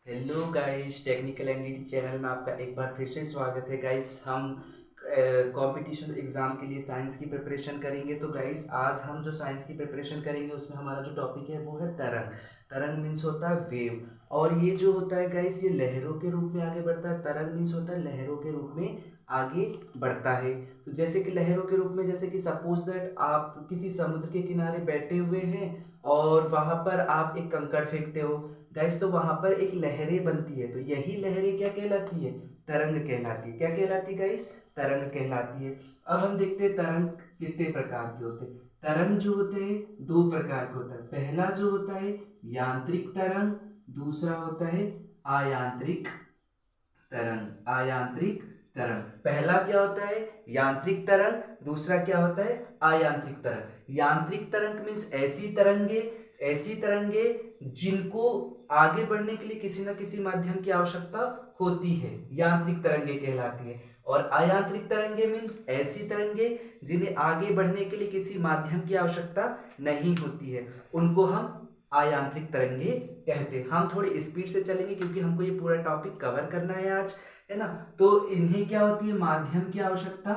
Hello guys, technical NDT channel में आपका एक बार फिर से स्वागत है गाइस। हम कंपटीशन एग्ज़ाम के लिए साइंस की प्रिपरेशन करेंगे। तो गाइस आज हम जो साइंस की प्रिपरेशन करेंगे उसमें हमारा जो टॉपिक है वो है तरंग। तरंग मीन्स होता है वेव, और ये जो होता है गाइस ये लहरों के रूप में आगे बढ़ता है। तरंग मीन्स होता है लहरों के रूप में आगे बढ़ता है। तो जैसे कि लहरों के रूप में, जैसे कि सपोज दैट आप किसी समुद्र के किनारे बैठे हुए हैं और वहां पर आप एक कंकड़ फेंकते हो गाइस, तो वहां पर एक लहरें बनती है। तो यही लहरें क्या कहलाती है? तरंग कहलाती है। क्या कहलाती है गाइस? तरंग कहलाती है। अब हम देखते हैं तरंग कितने प्रकार के होते हैं। तरंग जो होते हैं दो प्रकार के होता है। पहला जो होता है यांत्रिक तरंग, दूसरा होता है अयांत्रिक तरंग। अयांत्रिक तरंग, पहला क्या होता है? यांत्रिक तरंग, दूसरा क्या होता है? अयांत्रिक तरंग। यांत्रिक तरंग मीन्स ऐसी तरंगे जिनको आगे बढ़ने के लिए किसी न किसी माध्यम की आवश्यकता होती है, यांत्रिक तरंगे कहलाती है। और अयांत्रिक तरंगे मीन्स ऐसी तरंगे जिन्हें आगे बढ़ने के लिए किसी माध्यम की आवश्यकता नहीं होती है, उनको हम अयांत्रिक तरंगे कहते हैं। हम थोड़ी स्पीड से चलेंगे क्योंकि हमको ये पूरा टॉपिक कवर करना है आज, है ना। तो इन्हें क्या होती है? माध्यम की आवश्यकता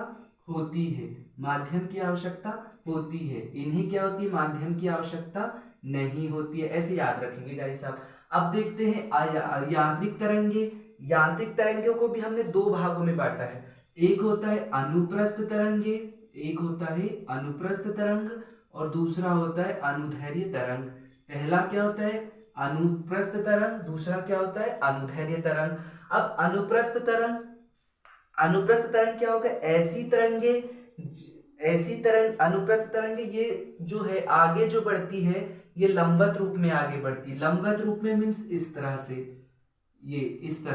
होती है। माध्यम की आवश्यकता होती है, इन्हें क्या होती है? माध्यम की आवश्यकता नहीं होती है। ऐसे याद रखेंगे गाइस आप। अब देखते हैं यांत्रिक तरंगे। यांत्रिक तरंगों को भी हमने दो भागों में बांटा है। एक होता है अनुप्रस्थ तरंगे, एक होता है अनुप्रस्थ तरंग, और दूसरा होता है अनुदैर्ध्य तरंग। पहला क्या होता है? अनुप्रस्थ तरंग, दूसरा क्या होता है? अनुदैर्ध्य तरंग। अब अनुप्रस्थ तरंग क्या होगा? अनुप्रस्थ तरंगे ये जो है आगे जो बढ़ती है ये लंबवत रूप में आगे बढ़ती है। लंबवत रूप में मीन्स इस तरह से, ये इस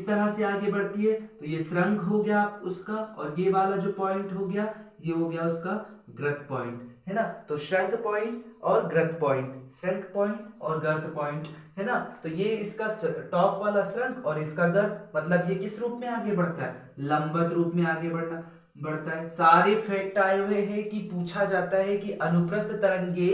तरह से आगे बढ़ती है। तो ये श्रृंग हो गया उसका, और ये वाला जो पॉइंट हो गया ये हो गया उसका ग्रत पॉइंट, है ना। तो श्रृंग पॉइंट और ग्रत पॉइंट, श्रृंग पॉइंट और गर्त पॉइंट, है ना। तो ये इसका टॉप वाला श्रृंग और इसका गर्त, मतलब ये किस रूप में आगे बढ़ता है? लंबवत रूप में आगे बढ़ता है। सारे फैक्ट आए हुए हैं कि पूछा जाता है कि अनुप्रस्थ तरंगे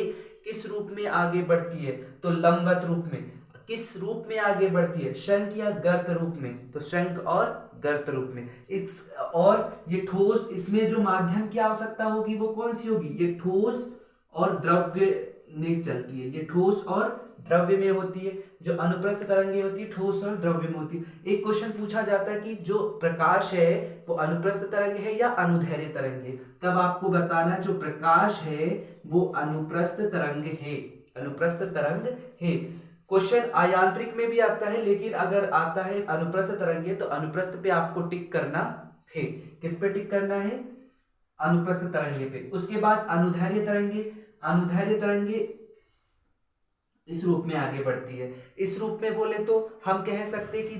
किस रूप में आगे बढ़ती है, तो लंबवत रूप में। किस रूप में आगे बढ़ती है? शंख या गर्त रूप में। तो शंख और गर्त रूप में। इस और ये ठोस, इसमें जो माध्यम की आवश्यकता होगी वो कौन सी होगी? ये ठोस और द्रव्य में चलती है, ये ठोस और द्रव्य में होती है। जो अनुप्रस्थ तरंगे होती है ठोस और द्रव्य में होती है। एक क्वेश्चन पूछा जाता है कि जो प्रकाश है वो अनुप्रस्थ तरंग है या अनुदैर्ध्य तरंग है, तब आपको बताना है जो प्रकाश है वो अनुप्रस्थ तरंग है, अनुप्रस्थ तरंग है। क्वेश्चन अयांत्रिक में भी आता है, लेकिन अगर आता है अनुप्रस्थ तरंगे तो अनुप्रस्थ पे आपको टिक करना है। किस पे टिक करना है? अनुप्रस्थ तरंगे पे। उसके बाद अनुदैर्ध्य तरंगे। अनुदैर्ध्य तरंगे इस रूप में आगे बढ़ती है। इस रूप में बोले तो हम कह सकते हैं कि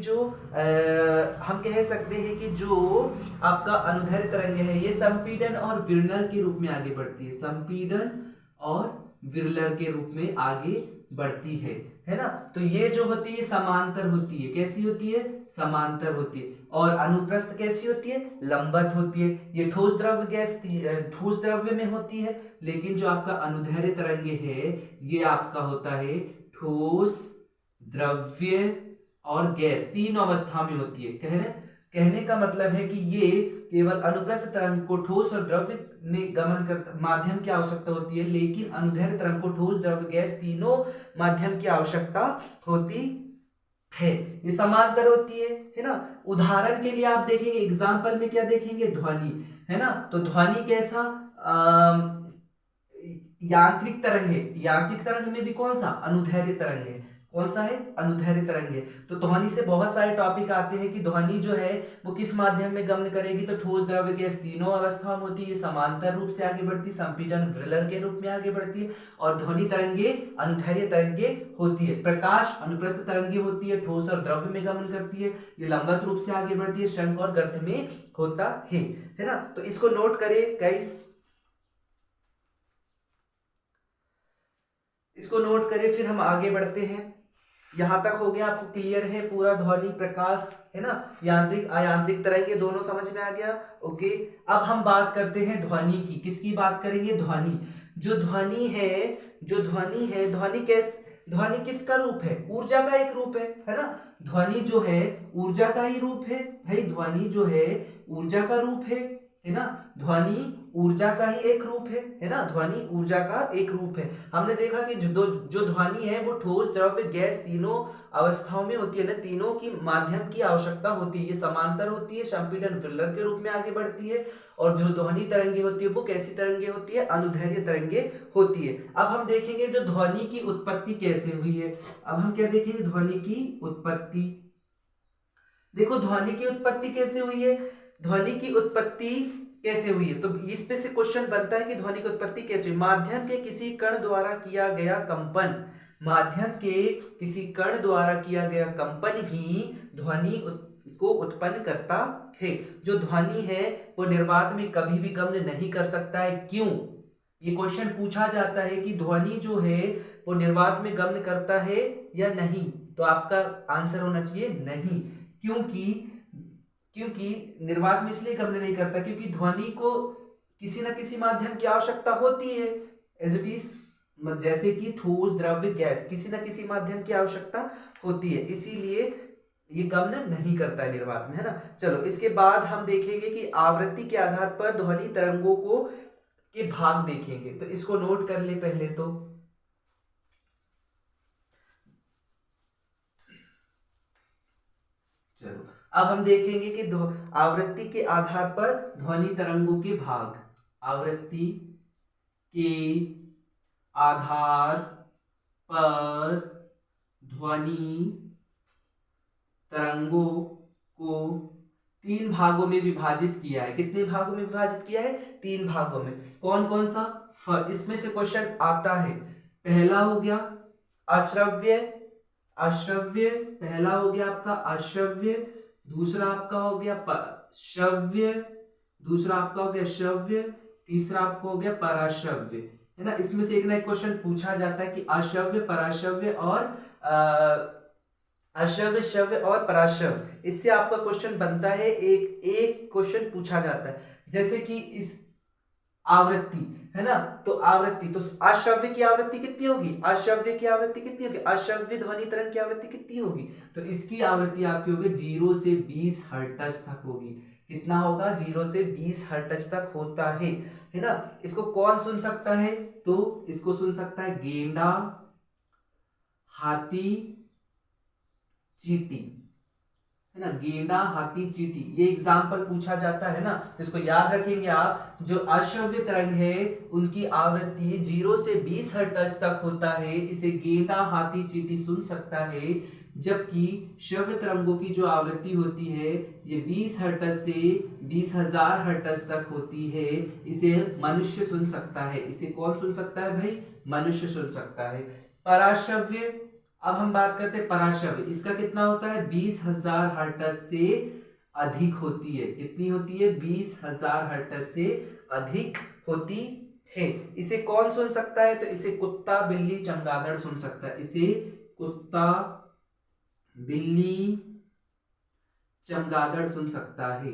जो आपका अनुदैर्ध्य तरंग है ये संपीड़न और विरलन के रूप में आगे बढ़ती है। संपीड़न और विरलन के रूप में आगे बढ़ती है ना। तो ये जो होती है समांतर होती है। कैसी होती है? समांतर होती है। और अनुप्रस्थ कैसी होती है? लंबवत होती है। ये ठोस द्रव्य में होती है, लेकिन जो आपका अनुदैर्ध्य तरंगे है ये आपका होता है ठोस, द्रव्य और गैस, तीन अवस्था में होती है। कहने का मतलब है कि ये केवल अनुप्रस्थ तरंग को ठोस और द्रव्य में गमन कर माध्यम की आवश्यकता होती है, लेकिन अनुदैर्ध्य तरंग को ठोस, द्रव्य, गैस तीनों माध्यम की आवश्यकता होती है। ये समांतर होती है ना। उदाहरण के लिए आप देखेंगे, एग्जाम्पल में क्या देखेंगे? ध्वनि, है ना। तो ध्वनि कैसा? यांत्रिक तरंग है। यांत्रिक तरंग में भी कौन सा? अनुदैर्ध्य तरंग है। कौन सा है? अनुदैर्ध्य तरंग है। तो ध्वनि से बहुत सारे टॉपिक आते हैं कि ध्वनि जो है वो किस माध्यम में गमन करेगी, तो ठोस, द्रव्य, गैस तीनों अवस्था में होती है। समांतर रूप से आगे बढ़ती है, संपीड़न, विरलन के रूप में आगे बढ़ती है। और ध्वनि तरंगे अनुदैर्ध्य तरंगे होती है। प्रकाश अनुप्रस्थ तरंगे होती है, ठोस और द्रव्य में गमन करती है। ये लंबवत रूप से आगे बढ़ती है, शंख और गर्त में होता है ना। तो इसको नोट करें गाइस, इसको नोट करें, फिर हम आगे बढ़ते हैं। यहां तक हो गया? आपको क्लियर है पूरा? ध्वनि, प्रकाश, है ना, यांत्रिक अयांत्रिक तरंगे दोनों समझ में आ गया। ओके, अब हम बात करते हैं ध्वनि की। किसकी बात करेंगे? ध्वनि। जो ध्वनि है ध्वनि ध्वनि किसका रूप है? ऊर्जा का एक रूप है ना। ध्वनि जो है ऊर्जा का ही रूप है भाई, ध्वनि जो है ऊर्जा का रूप है ना। ध्वनि ऊर्जा का ही एक रूप है ना। ध्वनि ऊर्जा का एक रूप है। हमने देखा कि जो ध्वनि है वो ठोस, द्रव्य, गैस तीनों अवस्थाओं में होती है ना, तीनों की माध्यम की आवश्यकता होती है। ये समांतर होती है, संपीड़न फिल्टर के रूप में आगे बढ़ती है। और जो ध्वनि तरंगे होती है वो कैसी तरंगे होती है? अनुदैर्घ्य तरंगे होती है। अब हम देखेंगे जो ध्वनि की उत्पत्ति कैसे हुई है। अब हम क्या देखेंगे? ध्वनि की उत्पत्ति। देखो ध्वनि की उत्पत्ति कैसे हुई है? ध्वनि की उत्पत्ति कैसे हुई है, तो इस पे से क्वेश्चन बनता है कि ध्वनि की उत्पत्ति कैसे हुई। माध्यम के किसी कण द्वारा किया गया कंपन, माध्यम के किसी कण द्वारा किया गया कंपन ही ध्वनि को उत्पन्न करता है। जो ध्वनि है वो निर्वात में कभी भी गमन नहीं कर सकता है। क्यों? ये क्वेश्चन पूछा जाता है कि ध्वनि जो है वो निर्वात में गमन करता है या नहीं, तो आपका आंसर होना चाहिए नहीं। क्योंकि निर्वात में इसलिए गमन नहीं करता क्योंकि ध्वनि को किसी न किसी माध्यम की आवश्यकता होती है। एज इट इज, जैसे कि ठोस, द्रव्य, गैस, किसी न किसी माध्यम की आवश्यकता होती है, इसीलिए ये गमन नहीं करता है निर्वात में, है ना। चलो इसके बाद हम देखेंगे कि आवृत्ति के आधार पर ध्वनि तरंगों को के भाग देखेंगे, तो इसको नोट कर ले पहले तो। चलो अब हम देखेंगे कि आवृत्ति के आधार पर ध्वनि तरंगों के भाग। आवृत्ति के आधार पर ध्वनि तरंगों को 3 भागों में विभाजित किया है। कितने भागों में विभाजित किया है? 3 भागों में। कौन कौन सा? इसमें से क्वेश्चन आता है। पहला हो गया अश्रव्य, पहला हो गया आपका अश्रव्य, दूसरा आपका हो गया श्रव्य, दूसरा आपका हो गया श्रव्य, तीसरा आपका हो गया पराश्रव्य, है ना। इसमें से एक ना एक क्वेश्चन पूछा जाता है कि अश्रव्य, पराश्रव्य और अश्रव्य, श्रव्य और पराश्रव्य, इससे आपका क्वेश्चन बनता है। एक क्वेश्चन पूछा जाता है, जैसे कि इस आवृत्ति, है ना, तो आवृत्ति, तो अश्रव्य की आवृत्ति कितनी होगी? अश्रव्य की आवृत्ति कितनी होगी? अश्रव्य ध्वनि तरंग की आवृत्ति कितनी होगी? तो इसकी आवृत्ति आपकी होगी 0 से 20 हर्ट्ज तक होगी। कितना होगा? 0 से 20 हर्ट्ज तक होता है ना। इसको कौन सुन सकता है? तो इसको सुन सकता है गेंडा, हाथी, चींटी, है ना। गेंडा, हाथी, चींटी, ये एग्जाम्पल पूछा जाता है ना, तो इसको याद रखेंगे आप। जो अश्रव्य तरंग है उनकी आवृत्ति 0 से 20 हर्ट्ज तक होता है, इसे गेंडा, हाथी, चींटी सुन सकता है। जबकि श्रव्य तरंगों की जो आवृत्ति होती है ये 20 हर्ट्ज से 20,000 हर्ट्ज तक होती है, इसे मनुष्य सुन सकता है। इसे कौन सुन सकता है भाई? मनुष्य सुन सकता है। पराश्रव्य, अब हम बात करते हैं पराश्रव्य, इसका कितना होता है? 20,000 हर्ट्ज से अधिक होती है। कितनी होती है? 20,000 हर्ट्ज से अधिक होती है। इसे कौन सुन सकता है? तो इसे कुत्ता, बिल्ली, चमगादड़ सुन सकता है। इसे कुत्ता, बिल्ली, चमगादड़ सुन सकता है।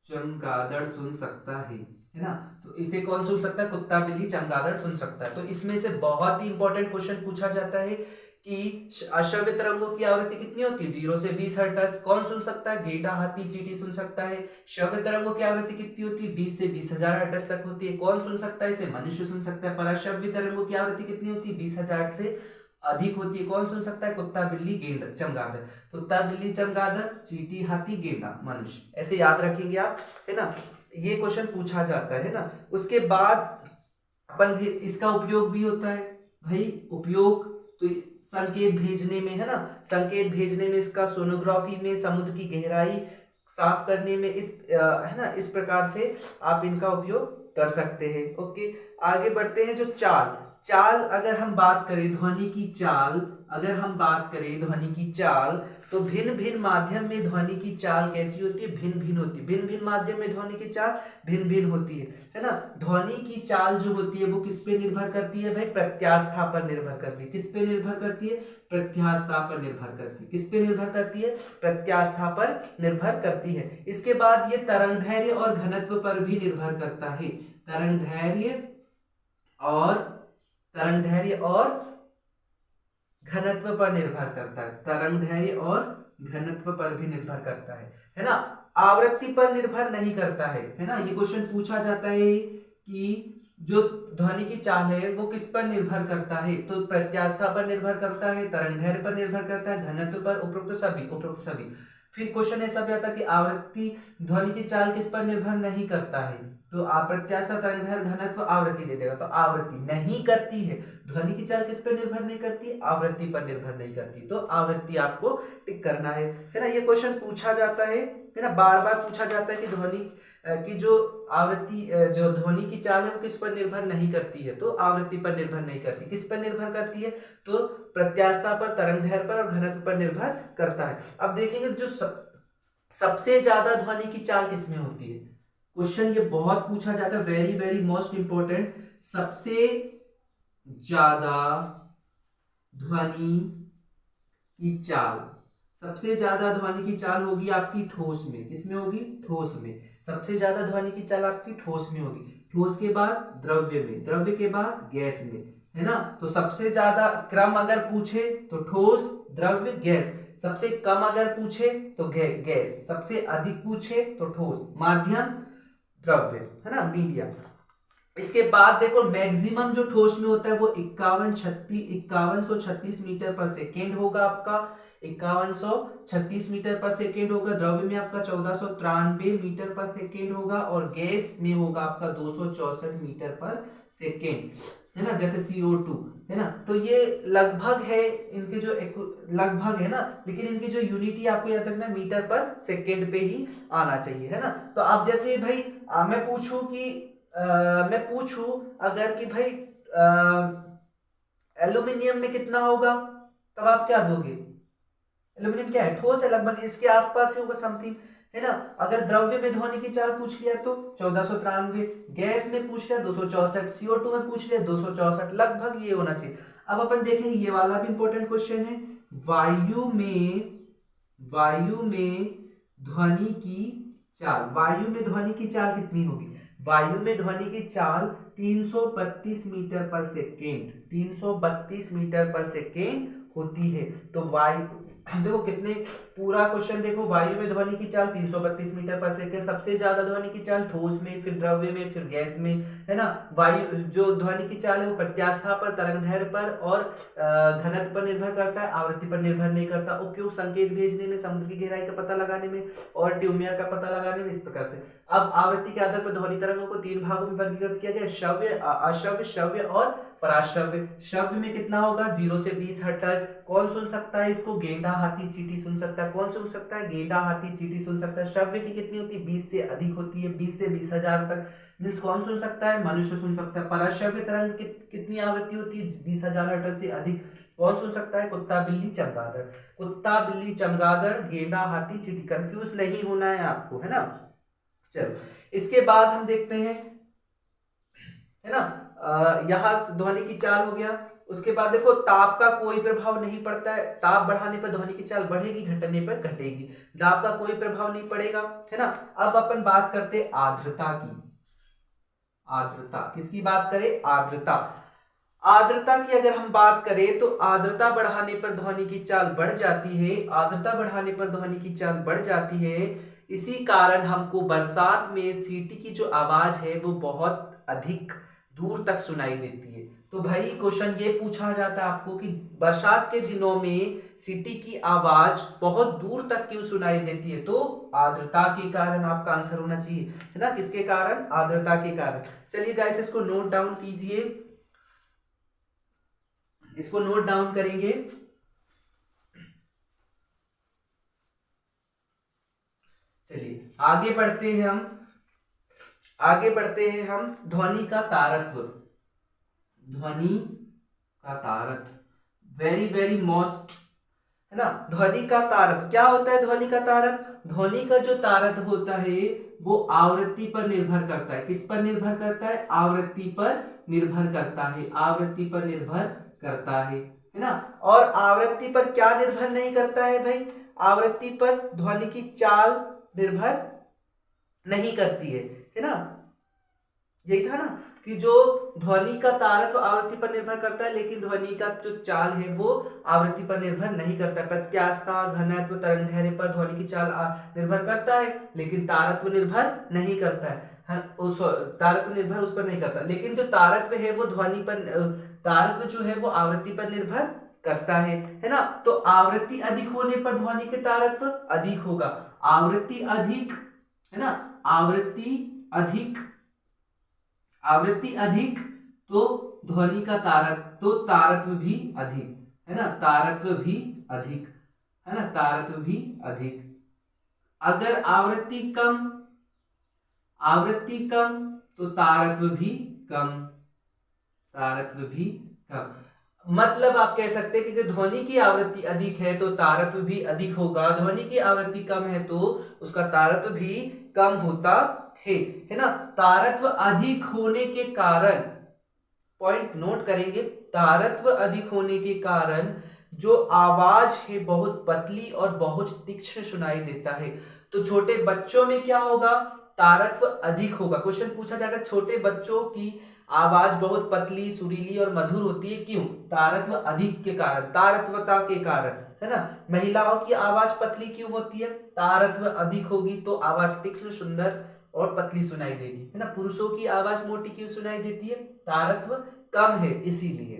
चमगादड़ सुन सकता है ना। तो इसे कौन सुन सकता है? कुत्ता, बिल्ली, चमगादड़ सुन सकता है। तो इसमें से बहुत ही इंपॉर्टेंट क्वेश्चन पूछा जाता है कि अश्रव्य तरंगों की आवृत्ति कितनी होती है? 0 से 20 हर्ट्ज। कौन सुन सकता है? गेंडा, हाथी, चींटी सुन सकता है। श्रव्य तरंगों की आवृत्ति कितनी होती है? 20 से 20,000 हर्ट्ज तक होती है। कौन सुन सकता है? इसे मनुष्य सुन सकता है। पराश्रव्य तरंगों की आवृत्ति कितनी होती है? 20,000 से अधिक होती है। कौन सुन सकता है? कुत्ता, बिल्ली, गेंडा, चमगादड़। कुत्ता, बिल्ली, चमगादड़, चींटी, हाथी, गेंडा, मनुष्य, ऐसे याद रखेंगे आप, है ना। ये क्वेश्चन पूछा जाता है ना। उसके बाद अपन इसका उपयोग भी होता है भाई। उपयोग तो संकेत भेजने में, है ना, संकेत भेजने में इसका, सोनोग्राफी में, समुद्र की गहराई साफ करने में, है ना, इस प्रकार से आप इनका उपयोग कर सकते हैं। ओके, आगे बढ़ते हैं। जो चाल अगर हम बात करें, ध्वनि की चाल अगर हम बात करें, ध्वनि की चाल, तो भिन्न भिन्न माध्यम में ध्वनि की चाल कैसी होती है? भिन्न भिन्न होती है। भिन्न भिन्न माध्यम में ध्वनि की चाल भिन्न भिन्न होती है ना। ध्वनि की चाल जो होती है वो किस पे निर्भर करती है भाई? प्रत्यास्था पर निर्भर करती है। किस पे निर्भर करती है? प्रत्यास्था पर निर्भर करती है। किस पे निर्भर करती है? प्रत्यास्था पर निर्भर करती है। इसके बाद ये तरंगदैर्घ्य और घनत्व पर भी निर्भर करता है। तरंगदैर्घ्य और तरंगदैर्घ्य और घनत्व पर निर्भर करता है, तरंगदैर्घ्य और घनत्व पर भी निर्भर करता है ना, आवृत्ति पर निर्भर नहीं करता है ना। ये क्वेश्चन पूछा जाता है कि जो ध्वनि की चाल है वो किस पर निर्भर करता है, तो प्रत्यास्थता पर निर्भर करता है, तरंगदैर्घ्य पर निर्भर करता है, घनत्व पर, उपरोक्त सभी। फिर क्वेश्चन ऐसा भी आता है कि आवृत्ति ध्वनि की चाल किस पर निर्भर नहीं करता है, तो प्रत्यास्थता, तरंगदैर्घ्य, घनत्व, आवृत्ति दे देगा, तो आवृत्ति नहीं करती है। ध्वनि की चाल किस पर निर्भर नहीं करती, आवृत्ति पर निर्भर नहीं करती, तो आवृत्ति आपको टिक करना है ना। ये क्वेश्चन पूछा जाता है ना, बार बार पूछा जाता है कि ध्वनि की जो आवृत्ति, जो ध्वनि की चाल है वो किस पर निर्भर नहीं करती है, तो आवृत्ति पर निर्भर नहीं करती। किस पर निर्भर करती है, तो प्रत्यास्थता पर, तरंगदैर्घ्य पर और घनत्व पर निर्भर करता है। अब देखेंगे जो सबसे ज्यादा ध्वनि की चाल किसमें होती है, क्वेश्चन ये बहुत पूछा जाता है, वेरी वेरी मोस्ट इंपॉर्टेंट। सबसे ज्यादा ध्वनि की चाल, सबसे ज्यादा ध्वनि की चाल होगी आपकी ठोस में, किसमें होगी, ठोस में। सबसे ज्यादा ध्वनि की चाल आपकी ठोस में होगी, ठोस के बाद द्रव्य में, द्रव्य के बाद गैस में, है ना। तो सबसे ज्यादा क्रम अगर पूछे तो ठोस, द्रव्य, गैस। सबसे कम अगर पूछे तो गैस, सबसे अधिक पूछे तो ठोस, माध्यम, द्रव्य, है ना, मीडियम। इसके बाद देखो मैक्सिमम जो ठोस में होता है वो 5136 मीटर पर सेकेंड होगा आपका, 5136 मीटर पर सेकेंड होगा। द्रव्य में आपका 1493 मीटर पर सेकेंड होगा, और गैस में होगा आपका 264 मीटर पर सेकेंड, है ना, जैसे CO2, है ना। तो ये लगभग है इनके जो लगभग है ना, लेकिन इनकी जो यूनिटी आपको याद रखना मीटर पर सेकेंड पे ही आना चाहिए, है ना। तो अब जैसे भाई मैं पूछूं अगर कि भाई एल्यूमिनियम में कितना होगा, तब आप क्या दोगे, एल्यूमिनियम क्या है, ठोस है, लगभग इसके आसपास ही होगा समथिंग, है ना। अगर द्रव्य में ध्वनि की चाल पूछ लिया तो 1493, गैस में पूछ लिया 264, CO2 में पूछ लिया 264, लगभग ये होना चाहिए। अब अपन देखेंगे ये वाला भी इंपॉर्टेंट क्वेश्चन है, वायु में ध्वनि की चाल, वायु में ध्वनि की चाल कितनी होगी, वायु में ध्वनि की चाल 332 मीटर पर सेकेंड, 332 मीटर पर सेकेंड होती है। तो वायु देखो कितने, पूरा क्वेश्चन देखो, वायु में ध्वनि की चाल 332 मीटर पर सेकेंड, सबसे ज्यादा ध्वनि की चाल ठोस में, फिर द्रव्य में, फिर गैस में, है ना। वायु जो ध्वनि की चाल है वो प्रत्यास्थता पर, तरंगदैर्घ्य पर और घनत्व पर निर्भर करता है, आवृत्ति पर निर्भर नहीं करता। उपयोग संकेत भेजने में, समुद्र की गहराई का पता लगाने में और ट्यूमियर का पता लगाने में, इस प्रकार से। अब आवृत्ति के आधार पर ध्वनि तरंगों को 3 भागों में वर्गीकृत किया गया, श्रव्य, अश्रव्य, श्रव्य और पराश्रव्य। श्रव्य में कितना होगा, 0 से 20 हर्ट्ज। कौन सुन सकता है इसको, गेंडा, हाथी, चींटी सुन सकता है। कौन सुन सकता है, गेंडा, हाथी, चींटी सुन सकता है। श्रव्य की कितनी होती है, 20 से अधिक होती है, 20 से 20,000 तक, मीन्स कौन सुन सकता है, मनुष्य सुन सकता है। पराश्रव्य तरंग कितनी आवृत्ति होती है, 20,000 हर्ट्ज से अधिक, कौन सुन सकता है, कुत्ता, बिल्ली, चमगादड़। कुत्ता, बिल्ली, चमगादड़, गेंडा, हाथी, चींटी, कंफ्यूज नहीं होना है आपको, है ना। चलो इसके बाद हम देखते हैं, है ना, यहां ध्वनि की चाल हो गया। उसके बाद देखो ताप का कोई प्रभाव नहीं पड़ता है, ताप बढ़ाने पर ध्वनि की चाल बढ़ेगी, घटने पर घटेगी, दाब का कोई प्रभाव नहीं पड़ेगा, है ना। अब अपन बात करते हैं आर्द्रता की, आर्द्रता किसकी बात करें, आर्द्रता। आर्द्रता की अगर हम बात करें तो आर्द्रता बढ़ाने पर ध्वनि की चाल बढ़ जाती है, आर्द्रता बढ़ाने पर ध्वनि की चाल बढ़ जाती है। इसी कारण हमको बरसात में सीटी की जो आवाज है वो बहुत अधिक दूर तक सुनाई देती है। तो भाई क्वेश्चन ये पूछा जाता है आपको कि बरसात के दिनों में सीटी की आवाज बहुत दूर तक क्यों सुनाई देती है, तो आर्द्रता के कारण आपका आंसर होना चाहिए, है ना। किसके कारण, आर्द्रता के कारण। चलिए गाइस इसको नोट डाउन कीजिए, इसको नोट डाउन करेंगे। चलिए आगे बढ़ते हैं हम ध्वनि का तारत्व, ध्वनि का तारत्व वेरी वेरी मोस्ट, है ना। ध्वनि का तारत्व क्या होता है, ध्वनि का तारत्व, ध्वनि का जो तारत्व होता है वो आवृत्ति पर निर्भर करता है। किस पर निर्भर करता है, आवृत्ति पर निर्भर करता है, आवृत्ति पर निर्भर करता है ना। और आवृत्ति पर क्या निर्भर नहीं करता है भाई, आवृत्ति पर ध्वनि की चाल निर्भर नहीं करती है ना। यही था ना कि जो ध्वनि का तारत्व आवृत्ति पर निर्भर करता है, लेकिन ध्वनि का जो चाल है वो आवृत्ति पर निर्भर नहीं करता है। प्रत्यास्थता, घनत्व, तरंगदैर्घ्य पर ध्वनि की चाल निर्भर करता है, लेकिन तारत्व निर्भर नहीं करता है। तारत्व निर्भर उस पर नहीं करता, लेकिन जो तारत्व है वो ध्वनि पर, तारत्व जो है वो आवृत्ति पर निर्भर करता है ना। तो आवृत्ति अधिक होने पर ध्वनि के तारत्व अधिक होगा, आवृत्ति अधिक, है ना, आवृत्ति अधिक, आवृत्ति अधिक तो ध्वनि का तो तारत्व भी अधिक, है ना, तारत्व भी अधिक, है ना, तारत्व भी अधिक। अगर आवृत्ति कम, आवृत्ति कम तो तारत्व भी कम, तारत्व भी कम। मतलब आप कह सकते हैं कि ध्वनि की आवृत्ति अधिक है तो तारत्व भी अधिक होगा, ध्वनि की आवृत्ति कम है तो उसका तारत्व भी कम होता है ना। तारत्व अधिक होने के कारण, पॉइंट नोट करेंगे, तारत्व अधिक होने के कारण जो आवाज है बहुत पतली और बहुत तीक्ष्ण सुनाई देता है। तो छोटे बच्चों में क्या होगा, तारत्व अधिक होगा। क्वेश्चन पूछा जाता है छोटे बच्चों की आवाज बहुत पतली, सुरीली और मधुर होती है, क्यों? तारत्व अधिक के कारण, तारत्वता के कारण, है ना। महिलाओं की आवाज पतली क्यों होती है? तारत्व अधिक होगी तो आवाज तीक्ष्ण, सुंदर और पतली सुनाई देगी, है ना। पुरुषों की आवाज मोटी क्यों सुनाई देती है? तारत्व कम है इसीलिए,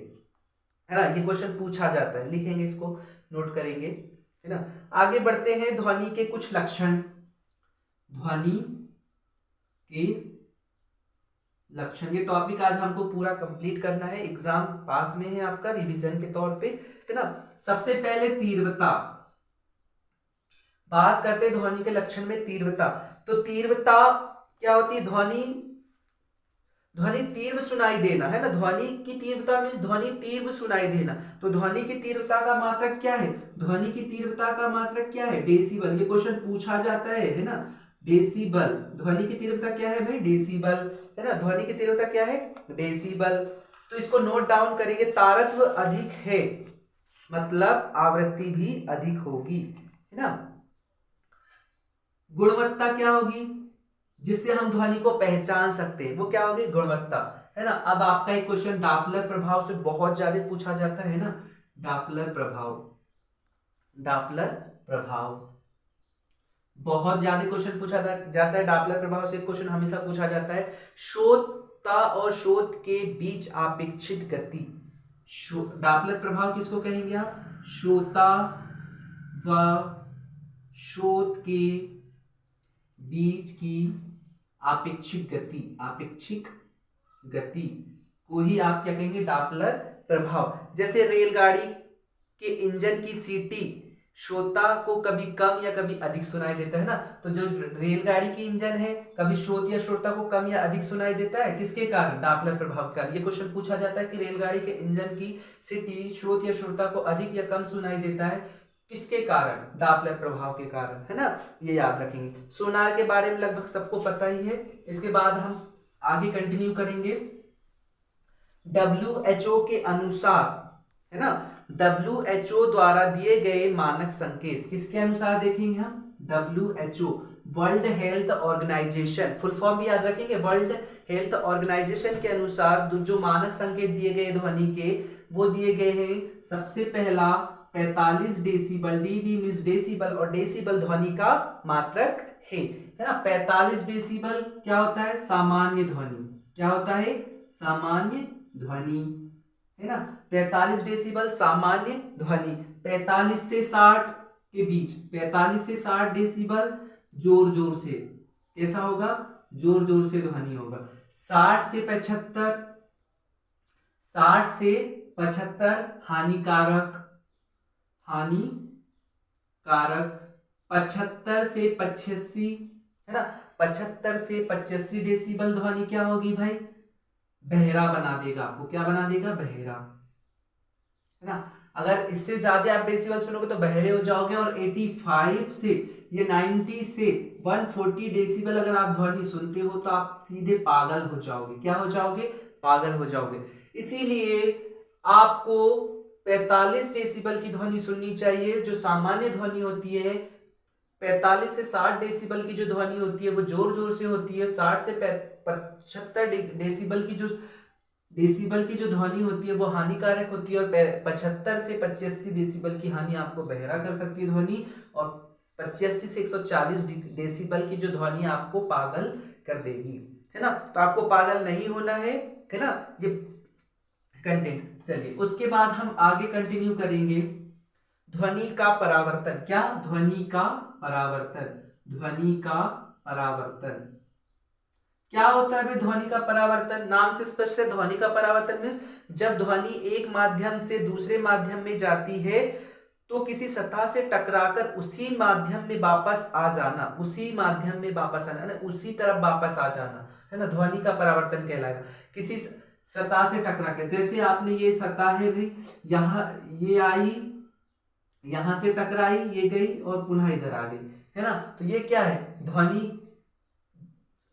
है ना। ये क्वेश्चन पूछा जाता है, लिखेंगे इसको, नोट करेंगे, है ना। आगे बढ़ते हैं, ध्वनि के कुछ लक्षण, ध्वनि के लक्षण। ये टॉपिक आज हमको पूरा कंप्लीट करना है, एग्जाम पास में है आपका, रिवीजन के तौर पे, है ना। सबसे पहले तीव्रता, बात करते हैं ध्वनि के लक्षण में तीव्रता। तो तीव्रता क्या होती है? ध्वनि तीव्र सुनाई देना, है ना। ध्वनि की तीव्रता मीन्स ध्वनि तीव्र सुनाई देना। तो ध्वनि की तीव्रता का मात्रक क्या है? ध्वनि की तीव्रता का मात्रक क्या है? डेसिबल। ये क्वेश्चन पूछा जाता है ना। डेसिबल, ध्वनि की तीव्रता क्या है भाई? डेसिबल, है ना। ध्वनि की तीव्रता क्या है? डेसिबल। तो इसको नोट डाउन करेंगे, तारत्व अधिक है मतलब आवृत्ति भी अधिक होगी, है ना। गुणवत्ता क्या होगी जिससे हम ध्वनि को पहचान सकते हैं? वो क्या होगी? गुणवत्ता, है ना। अब आपका एक क्वेश्चन डॉपलर प्रभाव से बहुत ज्यादा पूछा जाता है ना। डॉपलर प्रभाव, डॉपलर प्रभाव बहुत ज्यादा क्वेश्चन पूछा जाता है। डॉपलर प्रभाव से क्वेश्चन हमेशा पूछा जाता है, श्रोता और श्रोत के बीच अपेक्षित गति। डॉपलर प्रभाव किसको कहेंगे आप? श्रोता व श्रोत के बीच की आपेक्षिक गति, आपेक्षिक गति को ही आप क्या कहेंगे? डॉपलर प्रभाव। जैसे रेलगाड़ी के इंजन की सीटी श्रोता को कभी कम या कभी अधिक सुनाई देता है ना। तो जो रेलगाड़ी की इंजन है, कभी श्रोत या श्रोता को कम या अधिक सुनाई देता है, किसके कारण? डॉपलर प्रभाव के कारण। ये क्वेश्चन पूछा जाता है कि रेलगाड़ी के इंजन की सीटी श्रोत या श्रोता को अधिक या कम सुनाई देता है, किसके कारण? डॉपलर प्रभाव के कारण, है ना। ये याद रखेंगे। सोनार के बारे में लगभग सबको पता ही है। इसके बाद हम आगे कंटिन्यू करेंगे। WHO के अनुसार, है ना, WHO द्वारा दिए गए मानक संकेत, किसके अनुसार देखेंगे हम? WHO, world health organisation, full form भी याद रखेंगे। वर्ल्ड हेल्थ ऑर्गेनाइजेशन के अनुसार जो मानक संकेत दिए गए ध्वनि के, वो दिए गए हैं। सबसे पहला 45 डेसिबल, DB मीन्स डेसिबल, और डेसिबल ध्वनि का मात्रक है ना। 45 डेसिबल क्या होता है? सामान्य ध्वनि। क्या होता है? सामान्य ध्वनि, है ना। 45 डेसिबल सामान्य ध्वनि। 45 से 60 के बीच, 45 से 60 डेसिबल जोर जोर से, कैसा होगा? जोर जोर से ध्वनि होगा। 60 से 75, 60 से 75 हानिकारक, हानिकारक। 75 से 85, है ना, 75 से 85 डेसिबल ध्वनि क्या होगी भाई? बहरा बना देगा आपको। क्या बना देगा? बहरा, है ना। अगर इससे ज्यादा आप डेसिबल सुनोगे तो बहरे हो जाओगे। और 85 से ये 90 से 140 डेसिबल अगर आप ध्वनि सुनते हो तो आप सीधे पागल हो जाओगे। क्या हो जाओगे? पागल हो जाओगे। इसीलिए आपको 45 डेसिबल की ध्वनि सुननी चाहिए जो सामान्य ध्वनि होती है। 45 से 60 डेसिबल की जो ध्वनि होती है वो जोर जोर से होती है। 60 से 75 डेसिबल की जो डेसिबल की जो ध्वनि होती है वो हानिकारक होती है, और 75 से 85 डेसिबल की हानि आपको बहरा कर सकती है ध्वनि, और 85 से 140 डेसिबल की जो ध्वनि आपको पागल कर देगी, है ना। तो आपको पागल नहीं होना है ना, ये कंटेंट। चलिए उसके बाद हम आगे कंटिन्यू करेंगे। ध्वनि का परावर्तन, क्या? ध्वनि का परावर्तन। ध्वनि का परावर्तन क्या होता है भाई? ध्वनि का परावर्तन नाम से स्पष्ट है। ध्वनि का परावर्तन मीन्स जब ध्वनि एक माध्यम से दूसरे माध्यम में जाती है तो किसी सतह से टकराकर उसी माध्यम में वापस आ जाना, उसी माध्यम में वापस आना, उसी तरफ वापस आ जाना, है ना, ध्वनि का परावर्तन कहलाएगा। किसी सतह से टकरा के, जैसे आपने ये सतह है भाई, यहाँ ये आई, यहां से टकराई, ये गई और पुनः इधर आ गई, है ना। तो ये क्या है? ध्वनि,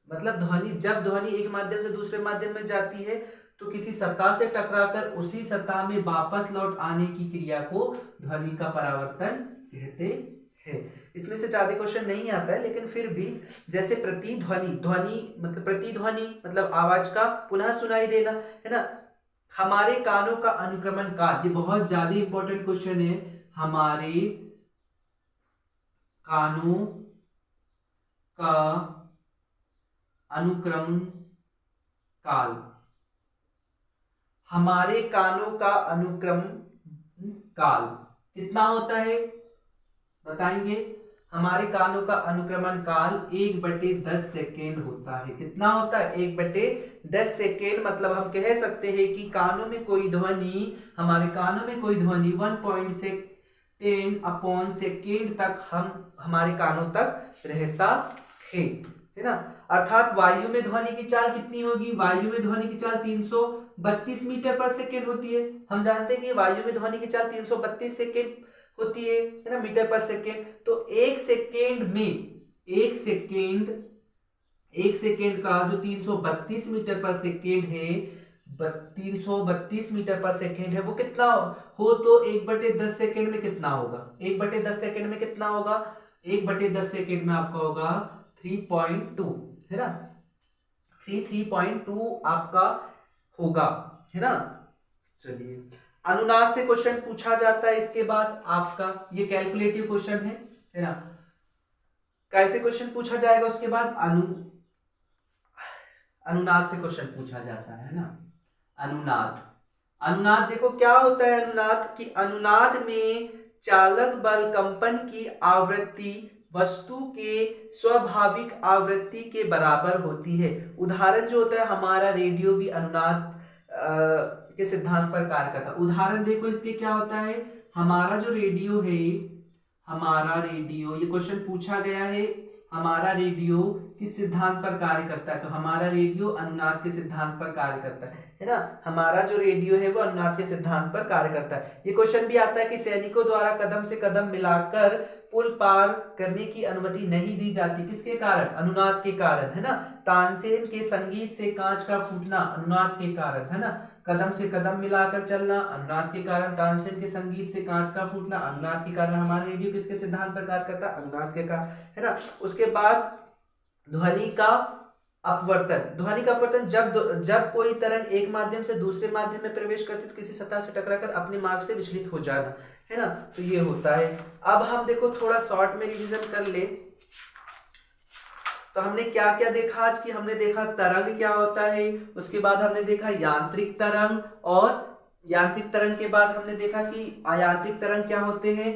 मतलब ध्वनि, जब ध्वनि एक माध्यम से दूसरे माध्यम में जाती है तो किसी सतह से टकराकर उसी सतह में वापस लौट आने की क्रिया को ध्वनि का परावर्तन कहते हैं। इसमें से ज्यादा क्वेश्चन नहीं आता है, लेकिन फिर भी, जैसे प्रतिध्वनि, ध्वनि मतलब प्रतिध्वनि मतलब आवाज का पुनः सुनाई देना, है ना। हमारे कानों का अनुक्रमण काल, ये बहुत ज्यादा इंपॉर्टेंट क्वेश्चन है। हमारे कानों का अनुक्रमण काल, हमारे कानों का अनुक्रमण काल कितना होता है बताएंगे? हमारे कानों का अनुक्रमण काल 1/10 सेकेंड होता है। कितना होता है? 1/10 सेकेंड। मतलब हम कह सकते हैं कि कानों में कोई ध्वनि, हमारे कानों में कोई ध्वनि 1.10 सेकेंड तक हमारे कानों तक रहता है ना। अर्थात वायु में ध्वनि की चाल कितनी होगी? वायु में ध्वनि की चाल 332 मीटर पर सेकेंड होती है। हम जानते हैं कि वायु में ध्वनि की चाल 332 सेकेंड होती है ना, मीटर पर सेकेंड। तो एक सेकेंड का जो 332 मीटर पर सेकेंड है, 332 मीटर पर सेकेंड है, वो कितना हो? तो 1/10 सेकेंड में कितना होगा? 1/10 सेकेंड में कितना होगा? 1/10 सेकेंड में आपका होगा 3.2, है ना। 3.2 आपका होगा, है ना। चलिए, अनुनाद से क्वेश्चन पूछा जाता है। इसके बाद आपका ये कैलकुलेटिव क्वेश्चन है ना। कैसे क्वेश्चन पूछा जाएगा? उसके बाद अनुनाद से क्वेश्चन पूछा जाता है ना। अनुनाद देखो क्या होता है। अनुनाद की, अनुनाद में चालक बल कंपन की आवृत्ति वस्तु के स्वाभाविक आवृत्ति के बराबर होती है। उदाहरण जो होता है, हमारा रेडियो भी अनुनाद के सिद्धांत पर कार्य करता है। उदाहरण देखो इसके क्या होता है। हमारा जो रेडियो है, हमारा रेडियो, ये क्वेश्चन पूछा गया है, हमारा रेडियो किस सिद्धांत पर कार्य करता है? तो हमारा रेडियो अनुनाद के सिद्धांत पर कार्य करता है ना। हमारा जो रेडियो है वो अनुनाद के सिद्धांत पर कार्य करता है। ये क्वेश्चन भी आता है कि सैनिकों द्वारा कदम से कदम मिलाकर पुल पार करने की अनुमति नहीं दी जाती। किसके कारण? अनुनाद के कारण, है ना। तानसेन के संगीत से कांच का फूटना अनुनाद के कारण, है ना। कदम से कदम मिलाकर चलना अनुनाद के कारण, तानसेन के संगीत से कांच का फूटना अनुनाद के कारण। हमारा रेडियो किसके सिद्धांत पर कार्य करता है? अनुनाद के कारण, है ना। उसके बाद ध्वनि का अपवर्तन। ध्वनि का अपवर्तन जब कोई तरंग एक माध्यम से दूसरे माध्यम में प्रवेश करती है तो किसी सतह से टकराकर अपने मार्ग से विचलित हो जाना, है ना। तो ये होता है। अब हम देखो थोड़ा शॉर्ट में रिवीजन कर ले। तो हमने क्या क्या देखा आज? की हमने देखा तरंग क्या होता है, उसके बाद हमने देखा यांत्रिक तरंग, और यांत्रिक तरंग के बाद हमने देखा कि अयांत्रिक तरंग क्या होते हैं।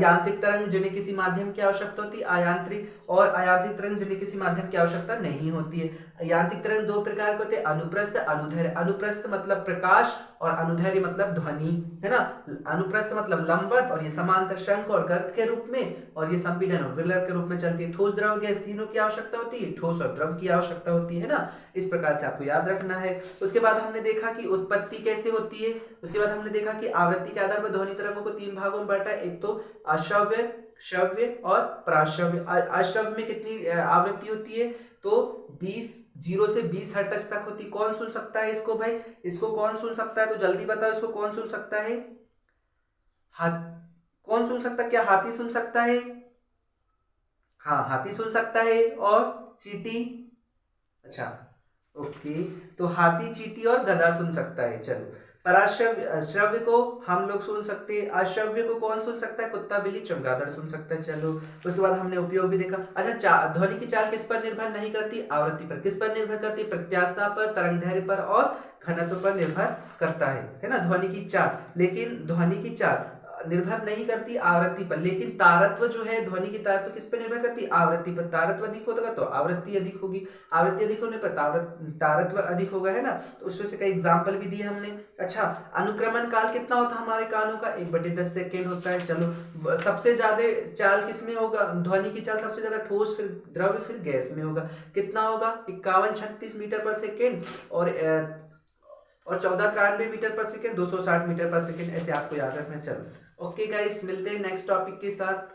यांत्रिक तरंग जिन्हें किसी माध्यम की आवश्यकता होती है, अयांत्रिक और अयांत्रिक तरंग जिन्हें किसी माध्यम की आवश्यकता नहीं होती है। यांत्रिक तरंग दो प्रकार के होते हैं, अनुप्रस्थ, अनुदैर्घ्य। अनुप्रस्थ मतलब प्रकाश और अनुदैर्घ्य मतलब ध्वनि, है ना। अनुप्रस्थ मतलब लंबवत, और ये समांतर शंख और गर्त के रूप में, और ये संपीड़न और विलर के रूप में चलती है। ठोस, द्रव, गैस तीनों की आवश्यकता होती है, ठोस और द्रव की आवश्यकता होती है ना। इस प्रकार से आपको याद रखना है। उसके बाद हमने देखा कि उत्पत्ति कैसे होती है। उसके बाद हमने देखा कि आवृत्ति के आधार पर ध्वनि तरंगों को 3 भागों में बांटा है। एक तो अश्रव्य, श्रव्य और प्राश्रव्य। अश्रव्य में कितनी आवृत्ति होती है? तो 0 से 20 हर्ट्ज तक होती। कौन सुन सकता है इसको भाई? इसको कौन सुन सकता है? तो जल्दी बताओ, इसको कौन सुन सकता है? कौन सुन सकता है? क्या हाथी सुन सकता है? हाँ, हाथी सुन सकता है। और चींटी, अच्छा, ओके, तो हाथी, चींटी और गधा सुन सकता है। चलो, पराश्रव्य श्रव्य को हम लोग सुन सकते हैं। अश्रव्य को कौन सुन सकता है? कुत्ता, बिल्ली, चमगादड़ सुन सकता है। चलो, उसके बाद हमने उपयोग भी देखा। अच्छा, ध्वनि की चाल किस पर निर्भर नहीं करती? आवृत्ति पर। किस पर निर्भर करती? प्रत्याशा पर, तरंगदैर्घ्य पर और घनत्व पर निर्भर करता है ना, ध्वनि की चाल। लेकिन ध्वनि की चाल निर्भर नहीं करती आवृत्ति पर, लेकिन तारत्व जो है, ध्वनि की तारत्व किस पर निर्भर करती? आवृत्ति पर। तारत्व अधिक होगा तो आवृत्ति अधिक होगी, आवृत्ति अधिक होने पर तारत्व अधिक होगा, है ना। तो उसमें से कई एग्जाम्पल भी दिए हमने। अच्छा, अनुक्रमण काल कितना होता है हमारे कानों का? 1/10 सेकेंड होता है। चलो, सबसे ज्यादा चाल किसमें होगा? ध्वनि की चाल सबसे ज्यादा ठोस, फिर द्रव्य, फिर गैस में होगा। कितना होगा? 5136 मीटर पर सेकेंड और 1493 मीटर पर सेकेंड, 260 मीटर पर सेकेंड, ऐसे आपको याद रखना। चलो, ओके गाइस, मिलते हैं नेक्स्ट टॉपिक के साथ।